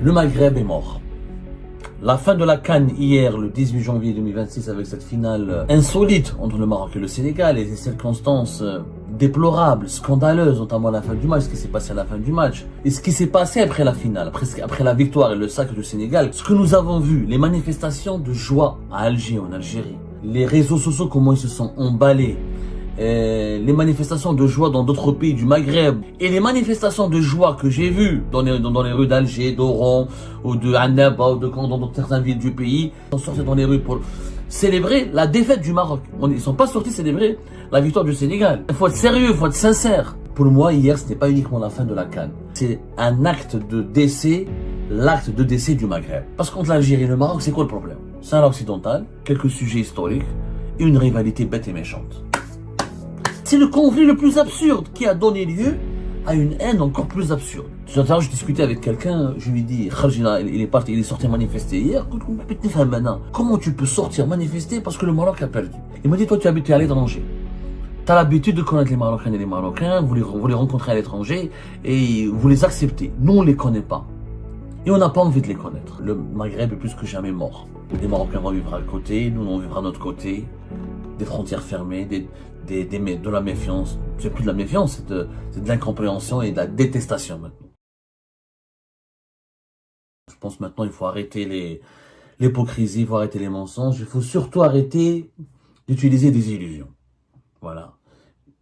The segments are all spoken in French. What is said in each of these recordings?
Le Maghreb est mort. La fin de la CAN hier, le 18 janvier 2026, avec cette finale insolite entre le Maroc et le Sénégal et des circonstances déplorables, scandaleuses, notamment à la fin du match, ce qui s'est passé à la fin du match, et ce qui s'est passé après la finale, après la victoire et le sacre du Sénégal, ce que nous avons vu, les manifestations de joie à Alger, en Algérie, les réseaux sociaux, comment ils se sont emballés, les manifestations de joie dans d'autres pays du Maghreb et les manifestations de joie que j'ai vues dans les rues d'Alger, d'Oran ou de Annaba ou dans certaines villes du pays, ils sont sortis dans les rues pour célébrer la défaite du Maroc. Ils ne sont pas sortis célébrer la victoire du Sénégal. Il faut être sérieux, il faut être sincère. Pour moi, hier, ce n'est pas uniquement la fin de la CAN. C'est un acte de décès, l'acte de décès du Maghreb. Parce qu'entre l'Algérie et le Maroc, c'est quoi le problème? C'est un occidental, quelques sujets historiques et une rivalité bête et méchante. C'est le conflit le plus absurde qui a donné lieu à une haine encore plus absurde. Je discutais avec quelqu'un, je lui dis, Kharjina, il est sorti manifester hier. Comment tu peux sortir manifester parce que le Maroc a perdu? Il m'a dit, toi tu habites à l'étranger. Tu as l'habitude de connaître les Marocains et les Marocains, vous les rencontrez à l'étranger et vous les acceptez. Nous on les connaît pas. Et on n'a pas envie de les connaître. Le Maghreb est plus que jamais mort. Les Marocains vont vivre à côté, nous on vivra à notre côté. Des frontières fermées, de la méfiance. C'est plus de la méfiance, c'est de l'incompréhension et de la détestation maintenant. Je pense maintenant il faut arrêter l'hypocrisie, il faut arrêter les mensonges, il faut surtout arrêter d'utiliser des illusions. Voilà.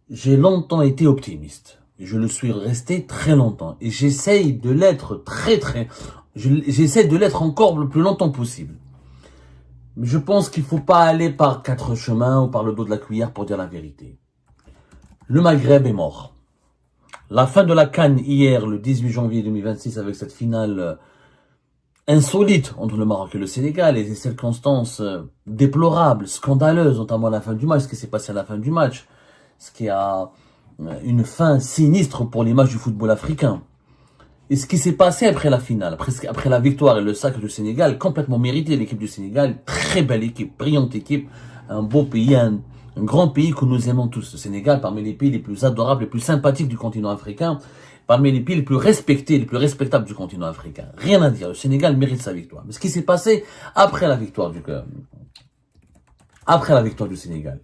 J'ai longtemps été optimiste. Je le suis resté très longtemps. Et j'essaye de l'être j'essaie de l'être encore le plus longtemps possible. Mais je pense qu'il ne faut pas aller par quatre chemins ou par le dos de la cuillère pour dire la vérité. Le Maghreb est mort. La fin de la CAN hier, le 18 janvier 2026, avec cette finale insolite entre le Maroc et le Sénégal et des circonstances déplorables, scandaleuses, notamment à la fin du match, ce qui s'est passé à la fin du match, ce qui a une fin sinistre pour l'image du football africain. Et ce qui s'est passé après la finale, après la victoire et le sacre du Sénégal, complètement mérité, l'équipe du Sénégal, très belle équipe, brillante équipe, un beau pays, un grand pays que nous aimons tous. Le Sénégal, parmi les pays les plus adorables, les plus sympathiques du continent africain, parmi les pays les plus respectés, les plus respectables du continent africain. Rien à dire, le Sénégal mérite sa victoire. Mais ce qui s'est passé après la victoire du Sénégal,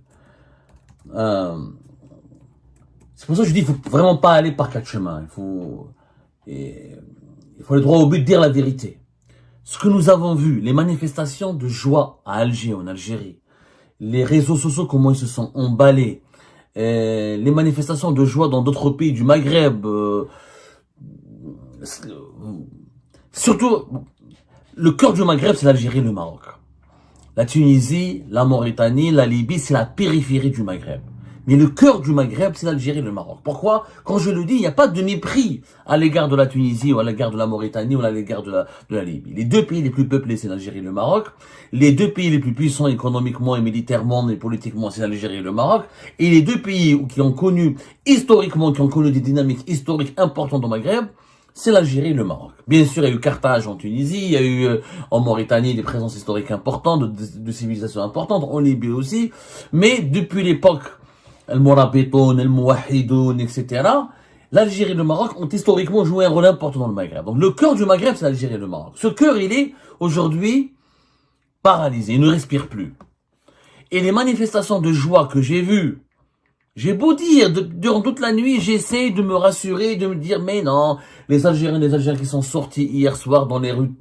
c'est pour ça que je dis, il faut vraiment pas aller par quatre chemins. Il faut aller droit au but, dire la vérité. Ce que nous avons vu, les manifestations de joie à Alger, en Algérie, les réseaux sociaux, comment ils se sont emballés, les manifestations de joie dans d'autres pays du Maghreb, surtout, le cœur du Maghreb, c'est l'Algérie et le Maroc. La Tunisie, la Mauritanie, la Libye, c'est la périphérie du Maghreb. Mais le cœur du Maghreb, c'est l'Algérie et le Maroc. Pourquoi? Quand je le dis, il n'y a pas de mépris à l'égard de la Tunisie ou à l'égard de la Mauritanie ou à l'égard de la Libye. Les deux pays les plus peuplés, c'est l'Algérie et le Maroc. Les deux pays les plus puissants économiquement et militairement et politiquement, c'est l'Algérie et le Maroc. Et les deux pays qui ont connu, historiquement, qui ont connu des dynamiques historiques importantes au Maghreb, c'est l'Algérie et le Maroc. Bien sûr, il y a eu Carthage en Tunisie, il y a eu en Mauritanie des présences historiques importantes, de civilisations importantes, en Libye aussi. Mais depuis l'époque Al-Mourabitoun, Al-Mouahidoun, etc. L'Algérie et le Maroc ont historiquement joué un rôle important dans le Maghreb. Donc le cœur du Maghreb, c'est l'Algérie et le Maroc. Ce cœur, il est aujourd'hui paralysé, il ne respire plus. Et les manifestations de joie que j'ai vues, j'ai beau dire, durant toute la nuit, j'essaie de me rassurer, de me dire, mais non, les Algériens qui sont sortis hier soir dans les rues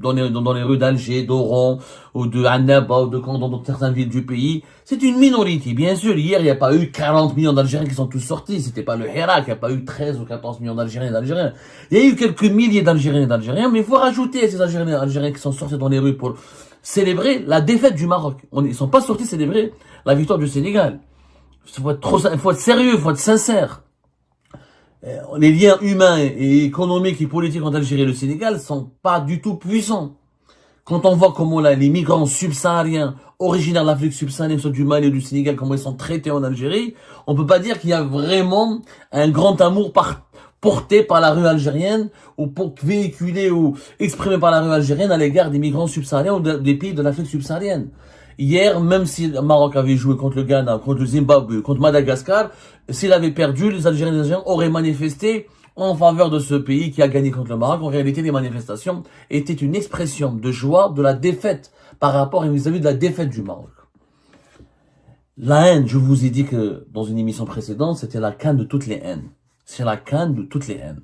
d'Alger, d'Oran, ou de Annaba, ou dans certaines villes du pays, c'est une minorité. Bien sûr, hier, il n'y a pas eu 40 millions d'Algériens qui sont tous sortis, c'était pas le Hirak, il n'y a pas eu 13 ou 14 millions d'Algériens et d'Algériens. Il y a eu quelques milliers d'Algériens et d'Algériens, mais il faut rajouter ces Algériens et d'Algériens qui sont sortis dans les rues pour célébrer la défaite du Maroc. Ils sont pas sortis célébrer la victoire du Sénégal. Il faut être sérieux, il faut être sincère. Les liens humains et économiques et politiques entre l'Algérie et le Sénégal sont pas du tout puissants. Quand on voit comment les migrants subsahariens, originaires de l'Afrique subsaharienne, soit du Mali et du Sénégal, comment ils sont traités en Algérie, on peut pas dire qu'il y a vraiment un grand amour porté par la rue algérienne ou véhiculé ou exprimé par la rue algérienne à l'égard des migrants subsahariens ou des pays de l'Afrique subsaharienne. Hier, même si le Maroc avait joué contre le Ghana, contre le Zimbabwe, contre Madagascar, s'il avait perdu, les Algériens auraient manifesté en faveur de ce pays qui a gagné contre le Maroc. En réalité, les manifestations étaient une expression de joie de la défaite par rapport et vis-à-vis de la défaite du Maroc. La haine, je vous ai dit que dans une émission précédente, c'était la canne de toutes les haines. C'est la canne de toutes les haines.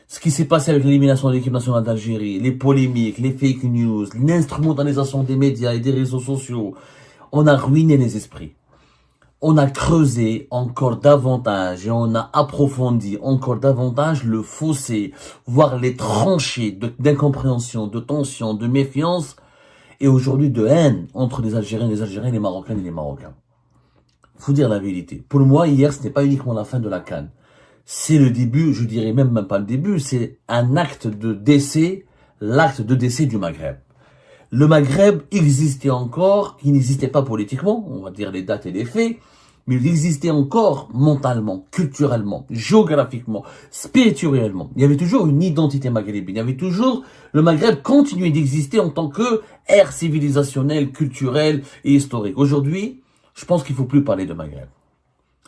Ce qui s'est passé avec l'élimination de l'équipe nationale d'Algérie, les polémiques, les fake news, l'instrumentalisation des médias et des réseaux sociaux, on a ruiné les esprits. On a creusé encore davantage et on a approfondi encore davantage le fossé, voire les tranchées d'incompréhension, de tension, de méfiance et aujourd'hui de haine entre les Algériens, les Marocains et les Marocains. Faut dire la vérité. Pour moi, hier, ce n'est pas uniquement la fin de la CAN. C'est le début, je dirais même pas le début, c'est un acte de décès, l'acte de décès du Maghreb. Le Maghreb existait encore, il n'existait pas politiquement, on va dire les dates et les faits, mais il existait encore mentalement, culturellement, géographiquement, spirituellement. Il y avait toujours une identité maghrébine, il y avait toujours, le Maghreb continuait d'exister en tant que ère civilisationnelle, culturelle et historique. Aujourd'hui, je pense qu'il ne faut plus parler de Maghreb.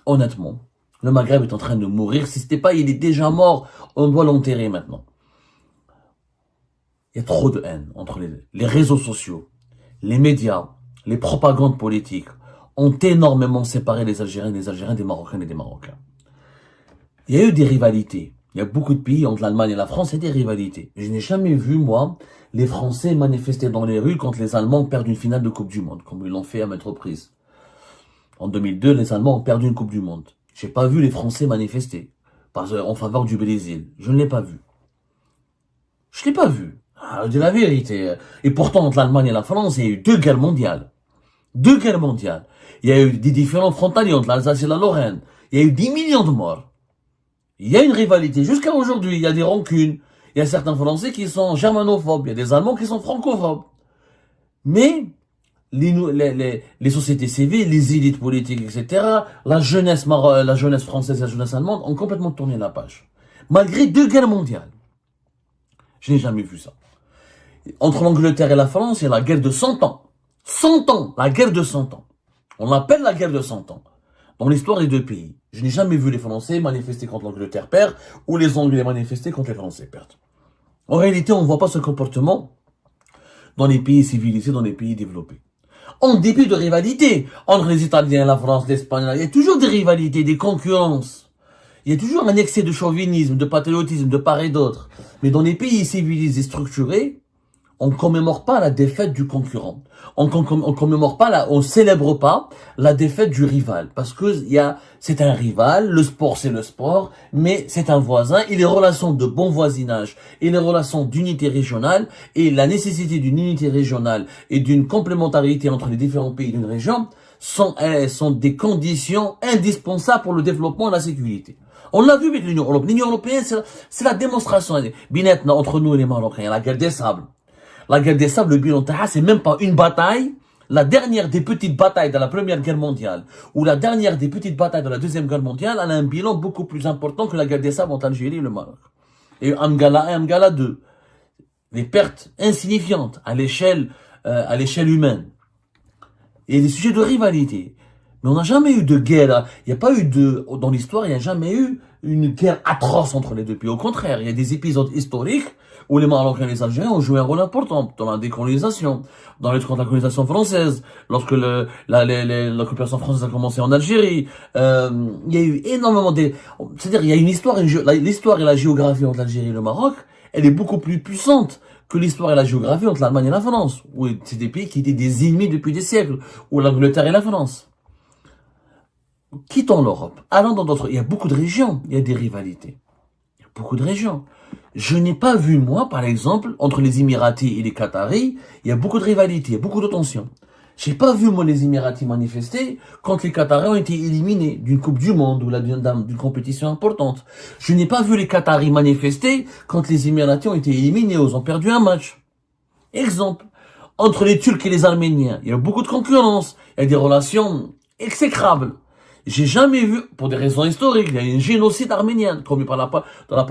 Honnêtement, le Maghreb est en train de mourir. Si c'était pas, il est déjà mort, on doit l'enterrer maintenant. Il y a trop de haine entre les réseaux sociaux, les médias, les propagandes politiques ont énormément séparé les Algériens des Marocains et des Marocains. Il y a eu des rivalités. Il y a beaucoup de pays entre l'Allemagne et la France, il y a des rivalités. Je n'ai jamais vu, moi, les Français manifester dans les rues quand les Allemands perdent une finale de Coupe du Monde, comme ils l'ont fait à maintes reprises. En 2002, les Allemands ont perdu une Coupe du Monde. J'ai pas vu les Français manifester en faveur du Brésil. Je ne l'ai pas vu. Je l'ai pas vu. Je dis la vérité. Et pourtant, entre l'Allemagne et la France, il y a eu 2 guerres mondiales. 2 guerres mondiales. Il y a eu des différends frontaliers entre l'Alsace et la Lorraine. Il y a eu 10 millions de morts. Il y a une rivalité. Jusqu'à aujourd'hui, il y a des rancunes. Il y a certains Français qui sont germanophobes. Il y a des Allemands qui sont francophobes. Mais les sociétés civiles, les élites politiques, etc., la jeunesse française et la jeunesse allemande ont complètement tourné la page. Malgré 2 guerres mondiales. Je n'ai jamais vu ça. Entre l'Angleterre et la France, il y a la guerre de 100 ans. 100 ans, la guerre de 100 ans. On l'appelle la guerre de 100 ans. Dans l'histoire des 2 pays. Je n'ai jamais vu les Français manifester contre l'Angleterre perd ou les Anglais manifester contre les Français perdent. En réalité, on ne voit pas ce comportement dans les pays civilisés, dans les pays développés. En dépit de rivalités entre les Italiens, la France, l'Espagne, il y a toujours des rivalités, des concurrences. Il y a toujours un excès de chauvinisme, de patriotisme, de part et d'autre. Mais dans les pays civilisés structurés, on ne commémore pas la défaite du concurrent. On commémore pas on célèbre pas la défaite du rival. Parce que c'est un rival, le sport c'est le sport, mais c'est un voisin, et les relations de bon voisinage, et les relations d'unité régionale, et la nécessité d'une unité régionale, et d'une complémentarité entre les différents pays d'une région, sont des conditions indispensables pour le développement et la sécurité. On l'a vu avec l'Union européenne. L'Union européenne, c'est la démonstration. Binet, entre nous et les Marocains, la guerre des sables. La guerre des sables, le bilan Taha, c'est même pas une bataille. La dernière des petites batailles de la Première Guerre mondiale, ou la dernière des petites batailles de la Deuxième Guerre mondiale, elle a un bilan beaucoup plus important que la guerre des sables entre l'Algérie et le Maroc. Et Amgala 1 et Amgala 2. Des pertes insignifiantes à l'échelle humaine. Et des sujets de rivalité. Mais on n'a jamais eu de guerre. Il n'y a pas eu dans l'histoire, il n'y a jamais eu une guerre atroce entre les 2 pays. Au contraire, il y a des épisodes historiques où les Marocains et les Algériens ont joué un rôle important dans la décolonisation, dans la lutte contre la colonisation française, lorsque l'occupation française a commencé en Algérie. Il y a eu énormément c'est-à-dire, il y a une histoire, l'histoire et la géographie entre l'Algérie et le Maroc, elle est beaucoup plus puissante que l'histoire et la géographie entre l'Allemagne et la France, où c'est des pays qui étaient des ennemis depuis des siècles, ou l'Angleterre et la France. Quittons l'Europe, allons dans d'autres, il y a beaucoup de régions, il y a des rivalités. Il y a beaucoup de régions. Je n'ai pas vu, moi, par exemple, entre les Émiratis et les Qataris, il y a beaucoup de rivalités, il y a beaucoup de tensions. J'ai pas vu, moi, les Émiratis manifester quand les Qataris ont été éliminés d'une Coupe du Monde ou d'une compétition importante. Je n'ai pas vu les Qataris manifester quand les Émiratis ont été éliminés ou ont perdu un match. Exemple. Entre les Turcs et les Arméniens, il y a beaucoup de concurrence, il y a des relations exécrables. J'ai jamais vu, pour des raisons historiques, il y a eu un génocide arménien commis dans la part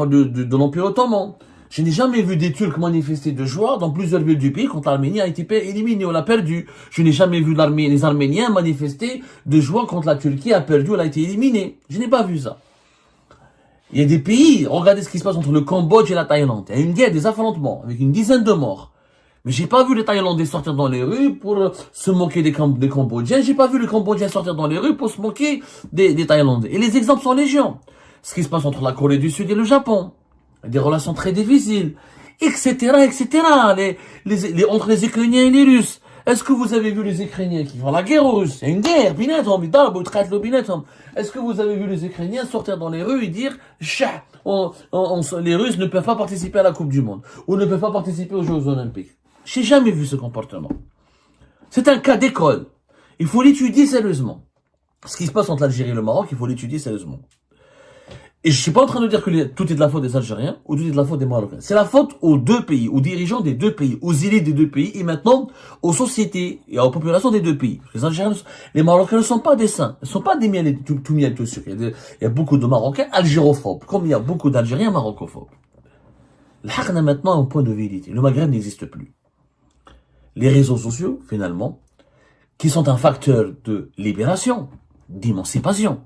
de l'Empire ottoman. Je n'ai jamais vu des Turcs manifester de joie dans plusieurs villes du pays quand l'Arménie a été éliminée ou l'a perdu. Je n'ai jamais vu les Arméniens manifester de joie quand la Turquie a perdu ou a été éliminée. Je n'ai pas vu ça. Il y a des pays, regardez ce qui se passe entre le Cambodge et la Thaïlande. Il y a une guerre, des affrontements, avec une dizaine de morts. Mais j'ai pas vu les Thaïlandais sortir dans les rues pour se moquer des Cambodgiens. J'ai pas vu les Cambodgiens sortir dans les rues pour se moquer des Thaïlandais. Et les exemples sont légion. Ce qui se passe entre la Corée du Sud et le Japon. Des relations très difficiles. Etc., etc. Entre les Ukrainiens et les Russes. Est-ce que vous avez vu les Ukrainiens qui font la guerre aux Russes? C'est une guerre, Est-ce que vous avez vu les Ukrainiens sortir dans les rues et dire les Russes ne peuvent pas participer à la Coupe du Monde ou ne peuvent pas participer aux Jeux Olympiques? J'ai jamais vu ce comportement. C'est un cas d'école. Il faut l'étudier sérieusement. Ce qui se passe entre l'Algérie et le Maroc, il faut l'étudier sérieusement. Et je suis pas en train de dire que tout est de la faute des Algériens ou tout est de la faute des Marocains. C'est la faute aux deux pays, aux dirigeants des deux pays, aux élites des deux pays et maintenant aux sociétés et aux populations des deux pays. Les Algériens, les Marocains ne sont pas des saints, ne sont pas des miel tout miel tout sucre. Il y a beaucoup de Marocains algérophobes, comme il y a beaucoup d'Algériens marocophobes. Le a maintenant un point de vérité. Le Maghreb n'existe plus. Les réseaux sociaux, finalement, qui sont un facteur de libération, d'émancipation,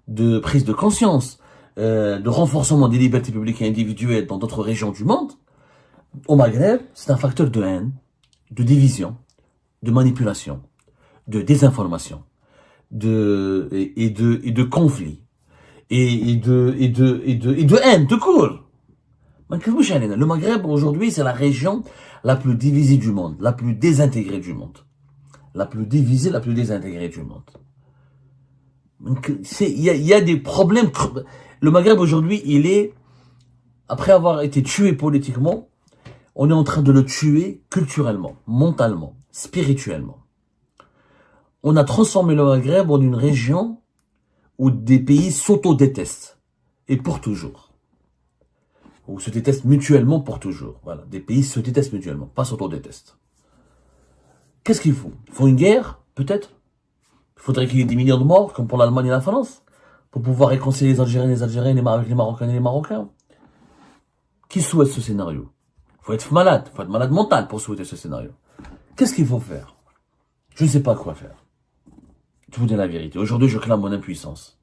de prise de conscience, de renforcement des libertés publiques et individuelles dans d'autres régions du monde, au Maghreb, c'est un facteur de haine, de division, de manipulation, de désinformation, et de conflit, et de haine, de court. Le Maghreb, aujourd'hui, c'est la région la plus divisée du monde, la plus désintégrée du monde. La plus divisée, la plus désintégrée du monde. Il y a des problèmes. Le Maghreb aujourd'hui, il est, après avoir été tué politiquement, on est en train de le tuer culturellement, mentalement, spirituellement. On a transformé le Maghreb en une région où des pays s'auto-détestent. Et pour toujours. Ou se détestent mutuellement pour toujours. Voilà. Des pays se détestent mutuellement, pas s'auto-détestent. Qu'est-ce qu'il faut? Il faut une guerre? Peut-être. Il faudrait qu'il y ait des millions de morts, comme pour l'Allemagne et la France, pour pouvoir réconcilier les Algériens avec les Marocains et les Marocains. Qui souhaite ce scénario? Il faut être malade mental pour souhaiter ce scénario. Qu'est-ce qu'il faut faire? Je ne sais pas quoi faire. Je vous dis la vérité. Aujourd'hui, je clame mon impuissance.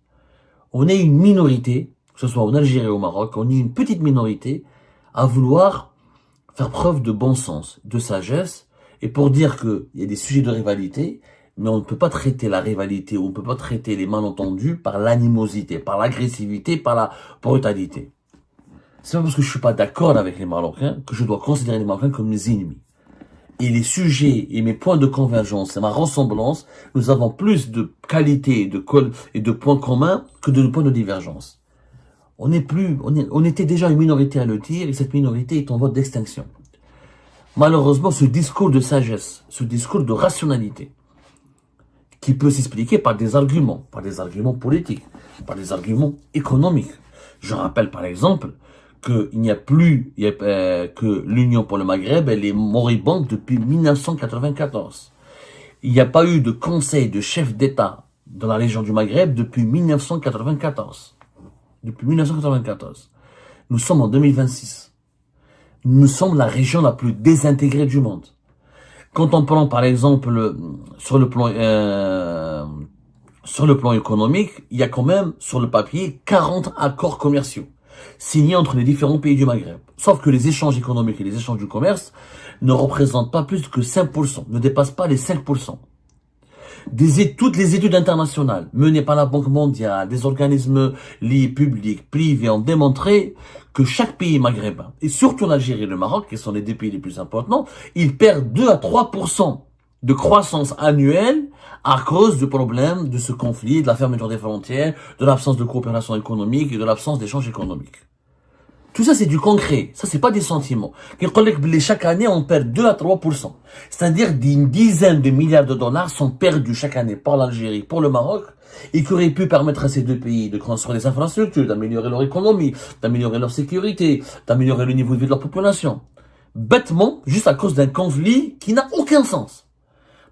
On est une minorité, que ce soit en Algérie ou au Maroc, on est une petite minorité à vouloir faire preuve de bon sens, de sagesse, et pour dire qu'il y a des sujets de rivalité, mais on ne peut pas traiter la rivalité, ou on ne peut pas traiter les malentendus par l'animosité, par l'agressivité, par la brutalité. C'est pas parce que je suis pas d'accord avec les Marocains que je dois considérer les Marocains comme mes ennemis. Et les sujets et mes points de convergence et ma ressemblance, nous avons plus de qualité et de points communs que de points de divergence. On était déjà une minorité à le dire et cette minorité est en voie d'extinction. Malheureusement, ce discours de sagesse, ce discours de rationalité, qui peut s'expliquer par des arguments politiques, par des arguments économiques. Je rappelle par exemple que que l'Union pour le Maghreb, elle est moribonde depuis 1994. Il n'y a pas eu de conseil de chef d'État dans la région du Maghreb depuis 1994. Depuis 1994. Nous sommes en 2026. Nous sommes la région la plus désintégrée du monde. Quand on prend par exemple sur le plan économique, il y a quand même sur le papier 40 accords commerciaux signés entre les différents pays du Maghreb. Sauf que les échanges économiques et les échanges du commerce ne représentent pas plus que 5%, ne dépassent pas les 5%. Toutes les études internationales menées par la Banque mondiale, des organismes publics, privés, ont démontré que chaque pays maghrébin, et surtout l'Algérie et le Maroc, qui sont les deux pays les plus importants, ils perdent 2 à 3% de croissance annuelle à cause du problème de ce conflit, de la fermeture des frontières, de l'absence de coopération économique et de l'absence d'échanges économiques. Tout ça, c'est du concret. Ça, c'est pas des sentiments. Chaque année, on perd 2 à 3%. C'est-à-dire une dizaine de milliards de dollars sont perdus chaque année par l'Algérie, pour le Maroc, et qui auraient pu permettre à ces deux pays de construire des infrastructures, d'améliorer leur économie, d'améliorer leur sécurité, d'améliorer le niveau de vie de leur population. Bêtement, juste à cause d'un conflit qui n'a aucun sens.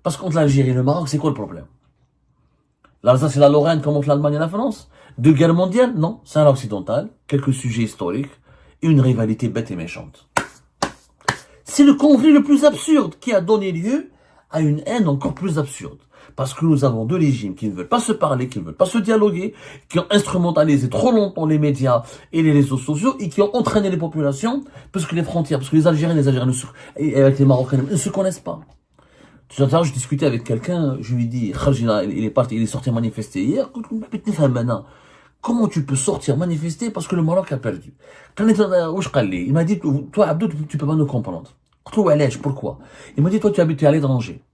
Parce qu'entre l'Algérie et le Maroc, c'est quoi le problème? L'Alsace et la Lorraine comme entre l'Allemagne et la France? Deux guerres mondiales? Non, c'est un occidental, quelques sujets historiques, et une rivalité bête et méchante. C'est le conflit le plus absurde qui a donné lieu à une haine encore plus absurde. Parce que nous avons deux régimes qui ne veulent pas se parler, qui ne veulent pas se dialoguer, qui ont instrumentalisé trop longtemps les médias et les réseaux sociaux et qui ont entraîné les populations, parce que les frontières, parce que les Algériens et avec les Marocains ne se connaissent pas. Tout à l'heure, je discutais avec quelqu'un, je lui dis, il est sorti manifester hier, comment tu peux sortir manifester parce que le Maroc a perdu? Il m'a dit, toi Abdou, tu peux pas nous comprendre. Pourquoi? Il m'a dit, toi tu habites à l'étranger.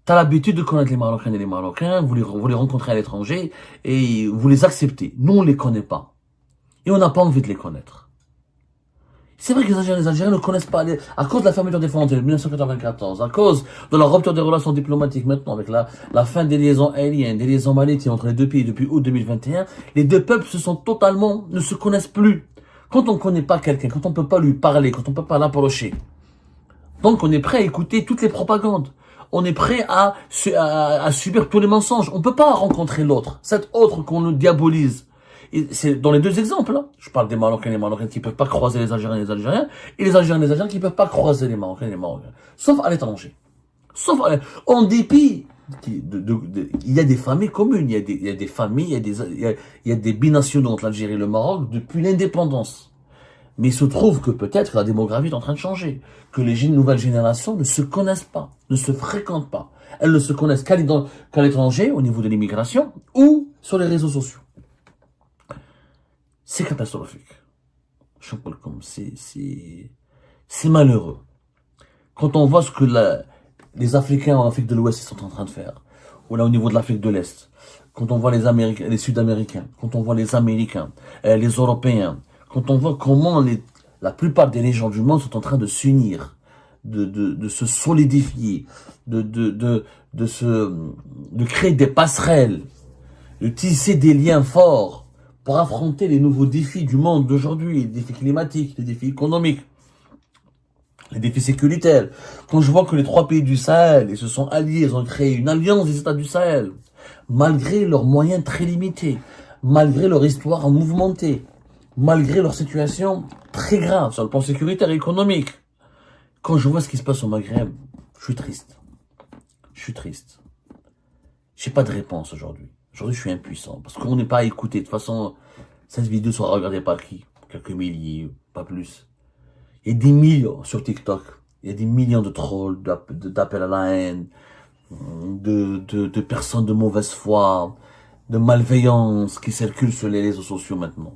Tu as l'habitude de connaître les Marocains et les Marocains, vous les rencontrez à l'étranger et vous les acceptez. Nous, on les connaît pas. Et on n'a pas envie de les connaître. C'est vrai que les Algériens ne connaissent pas, à cause de la fermeture des frontières de 1994, à cause de la rupture des relations diplomatiques maintenant, avec la fin des liaisons aériennes, des liaisons maritimes entre les deux pays depuis août 2021, les deux peuples ne se connaissent plus. Quand on ne connaît pas quelqu'un, quand on ne peut pas lui parler, quand on ne peut pas l'approcher, donc on est prêt à écouter toutes les propagandes. On est prêt à subir tous les mensonges. On ne peut pas rencontrer l'autre, cet autre qu'on nous diabolise. Et c'est dans les deux exemples, hein. Je parle des Marocains et les Marocains qui ne peuvent pas croiser les Algériens et les Algériens, et les Algériens et les Algériens qui ne peuvent pas croiser les Marocains et les Marocains. Sauf à l'étranger. En dépit, il y a des familles communes, il y a des familles, il y a des binationaux entre l'Algérie et le Maroc depuis l'indépendance. Mais il se trouve que peut-être la démographie est en train de changer, que les nouvelles générations ne se connaissent pas, ne se fréquentent pas. Elles ne se connaissent qu'à l'étranger, au niveau de l'immigration, ou sur les réseaux sociaux. C'est catastrophique. C'est malheureux. Quand on voit ce que les Africains en Afrique de l'Ouest sont en train de faire, ou là au niveau de l'Afrique de l'Est, quand on voit les Sud-Américains, quand on voit les Américains, les Européens, quand on voit comment la plupart des régions du monde sont en train de s'unir, de se solidifier, de créer des passerelles, de tisser des liens forts pour affronter les nouveaux défis du monde d'aujourd'hui, les défis climatiques, les défis économiques, les défis sécuritaires. Quand je vois que les trois pays du Sahel, ils se sont alliés, ils ont créé une alliance des États du Sahel, malgré leurs moyens très limités, malgré leur histoire mouvementée, malgré leur situation très grave sur le plan sécuritaire et économique. Quand je vois ce qui se passe au Maghreb, je suis triste. Je suis triste. J'ai pas de réponse aujourd'hui. Aujourd'hui, je suis impuissant parce qu'on n'est pas à écouter. De toute façon, cette vidéo sera regardée par qui? Quelques milliers, pas plus. Il y a des millions sur TikTok. Il y a des millions de trolls, d'appels à la haine, de personnes de mauvaise foi, de malveillance qui circulent sur les réseaux sociaux maintenant.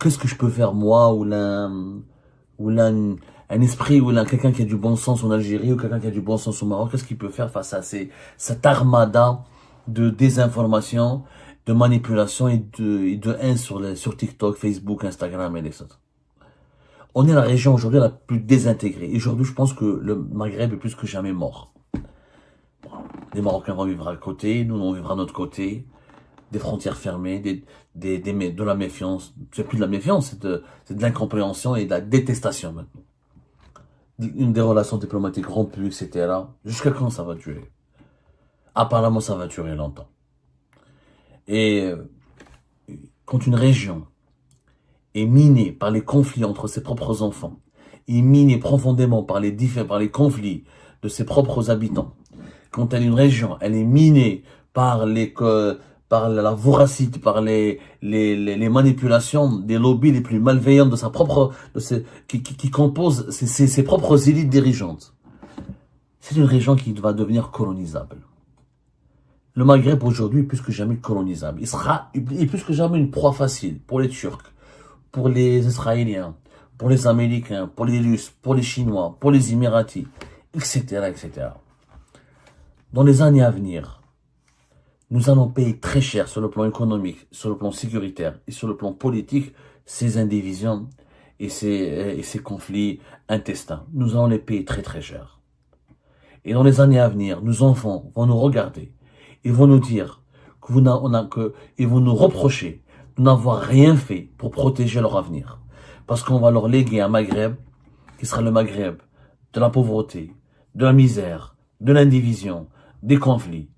Qu'est-ce que je peux faire moi ou un esprit ou quelqu'un qui a du bon sens en Algérie ou quelqu'un qui a du bon sens au Maroc, qu'est-ce qu'il peut faire face à cette armada de désinformation, de manipulation et de haine sur TikTok, Facebook, Instagram et les autres. On est la région aujourd'hui la plus désintégrée. Et aujourd'hui, je pense que le Maghreb est plus que jamais mort. Les Marocains vont vivre à côté, nous on vivra à notre côté. Des frontières fermées, de la méfiance. C'est plus de la méfiance, c'est de l'incompréhension et de la détestation maintenant. Des relations diplomatiques rompues, etc. Jusqu'à quand ça va durer? Apparemment, ça va durer longtemps. Et quand une région est minée par les conflits entre ses propres enfants, est minée profondément par les conflits de ses propres habitants, quand une région, elle est minée par la voracité, par les manipulations des lobbies les plus malveillants qui composent ses propres élites dirigeantes. C'est une région qui va devenir colonisable. Le Maghreb aujourd'hui est plus que jamais colonisable. Il est plus que jamais une proie facile pour les Turcs, pour les Israéliens, pour les Américains, pour les Russes, pour les Chinois, pour les Émiratis, etc., etc. Dans les années à venir, nous allons payer très cher sur le plan économique, sur le plan sécuritaire et sur le plan politique ces indivisions et ces conflits intestins. Nous allons les payer très très cher. Et dans les années à venir, nos enfants vont nous regarder et vont nous dire ils vont nous reprocher de n'avoir rien fait pour protéger leur avenir. Parce qu'on va leur léguer un Maghreb qui sera le Maghreb de la pauvreté, de la misère, de l'indivision, des conflits.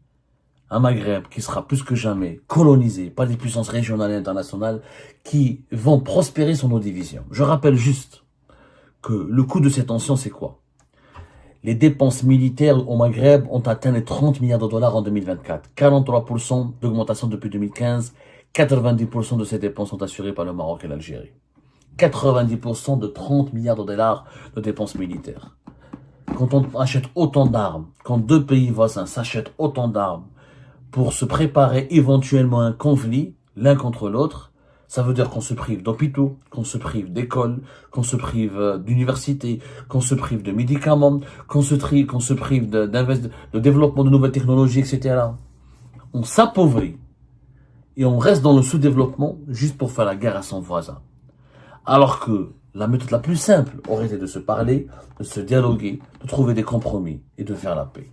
Un Maghreb qui sera plus que jamais colonisé par des puissances régionales et internationales qui vont prospérer sur nos divisions. Je rappelle juste que le coût de ces tensions, c'est quoi? les dépenses militaires au Maghreb ont atteint les 30 milliards de dollars en 2024. 43% d'augmentation depuis 2015. 90% de ces dépenses sont assurées par le Maroc et l'Algérie. 90% de 30 milliards de dollars de dépenses militaires. Quand on achète autant d'armes, quand deux pays voisins s'achètent autant d'armes pour se préparer éventuellement à un conflit, l'un contre l'autre, ça veut dire qu'on se prive d'hôpitaux, qu'on se prive d'écoles, qu'on se prive d'universités, qu'on se prive de médicaments, qu'on se prive de développement de nouvelles technologies, etc. On s'appauvrit et on reste dans le sous-développement juste pour faire la guerre à son voisin. Alors que la méthode la plus simple aurait été de se parler, de se dialoguer, de trouver des compromis et de faire la paix.